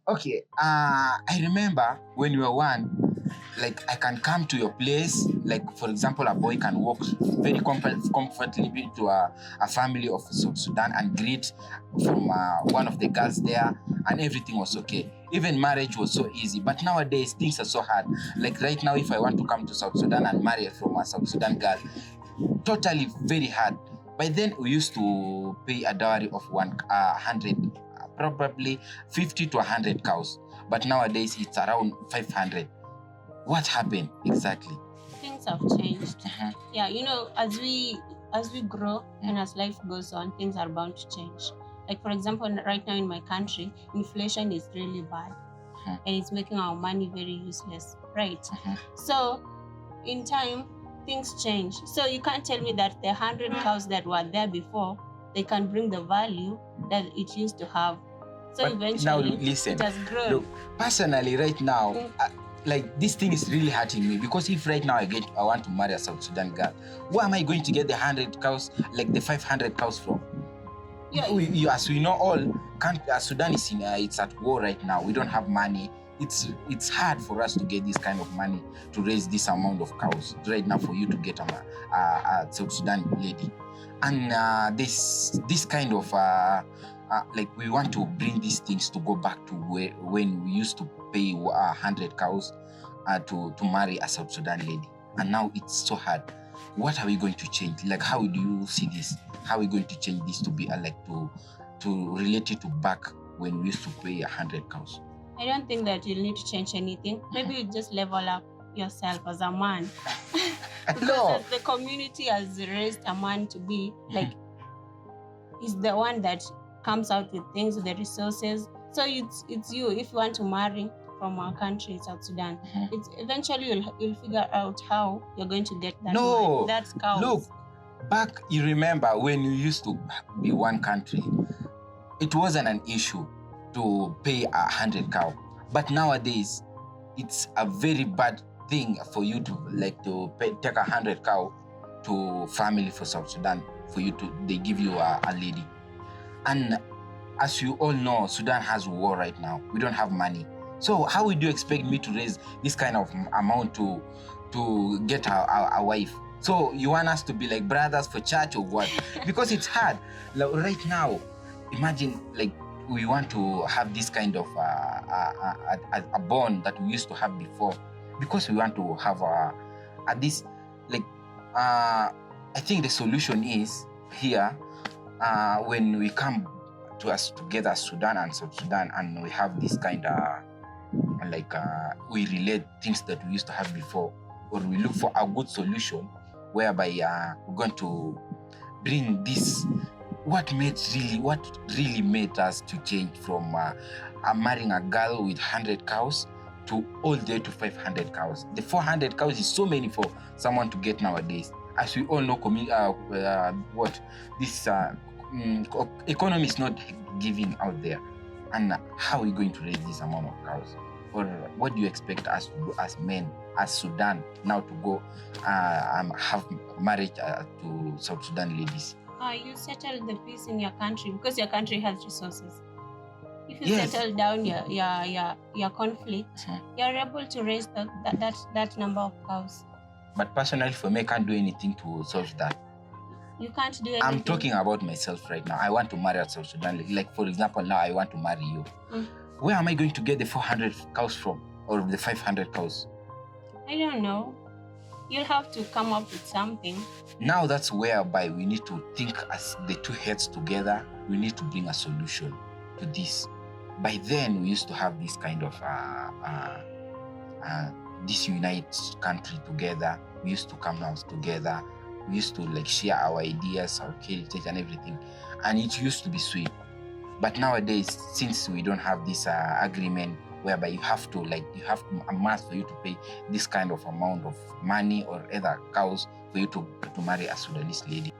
Okay, I remember when you were one, like I can come to your place, like for example, a boy can walk very comfortably to a family of South Sudan and greet from one of the girls there, and everything was okay. Even marriage was so easy. But nowadays, things are so hard. Like right now, if I want to come to South Sudan and marry from a South Sudan girl, totally very hard. By then, we used to pay a dowry of 100, probably 50 to 100 cows. But nowadays, it's around 500. What happened exactly? Things have changed. Yeah, as we grow and as life goes on, things are bound to change. Like for example, right now in my country, inflation is really bad, and it's making our money very useless, right? So in time, things change. So you can't tell me that the 100 cows that were there before, they can bring the value that it used to have. So But eventually, now listen, it has grown. look, personally right now, like this thing is really hurting me, because if right now I want to marry a South Sudan girl, where am I going to get the 100 cows, like the 500 cows from? Yeah. As we know all, Sudan is it's at war right now. We don't have money. It's hard for us to get this kind of money to raise this amount of cows right now for you to get a South Sudan lady. And this kind of like we want to bring these things to go back to when we used to pay 100 cows to marry a South Sudan lady, and now it's so hard. What are we going to change? Like, how do you see this? How are we going to change this to be like to relate it to back when we used to pay 100 cows? I don't think that you'll need to change anything. Maybe you just level up yourself as a man. Because as the community has raised a man to be, like, he's the one that comes out with things, with the resources. So it's you. If you want to marry from our country, South Sudan, it's eventually you'll figure out how you're going to get that money. That's cows. Look, back, you remember when you used to be one country, it wasn't an issue to pay 100 cow. But nowadays, it's a very bad thing for you to take 100 cow to family for South Sudan, for you to, they give you a lady. And as you all know, Sudan has war right now. We don't have money. So how would you expect me to raise this kind of amount to get a wife? So you want us to be like brothers for church or what? Because it's hard. Like right now, imagine like we want to have this kind of a bond that we used to have before, because we want to have at this like I think the solution is here when we come to us together, Sudan and South Sudan, and we have this kind of we relate things that we used to have before, or we look for a good solution whereby we're going to bring this what really made us to change from marrying a girl with 100 cows to all the way to 500 cows. The 400 cows is so many for someone to get nowadays. As we all know, what this economy is not giving out there. And how are we going to raise this amount of cows? Or what do you expect us to do as men, as Sudan, now to go have marriage to South Sudan ladies? You settle the peace in your country because your country has resources. If you settle down your conflict, you're able to raise that number of cows. But personally, for me, I can't do anything to solve that. You can't do anything. I'm talking about myself right now. I want to marry a South Sudan. Like for example, now I want to marry you. Where am I going to get the 400 cows from, or the 500 cows? I don't know. You'll have to come up with something. Now that's whereby we need to think as the two heads together. We need to bring a solution to this. By then, we used to have this kind of this united country together. We used to come out together. We used to like share our ideas, our heritage, and everything, and it used to be sweet. But nowadays, since we don't have this agreement whereby you have to a must for you to pay this kind of amount of money or other cows for you to marry a Sudanese lady.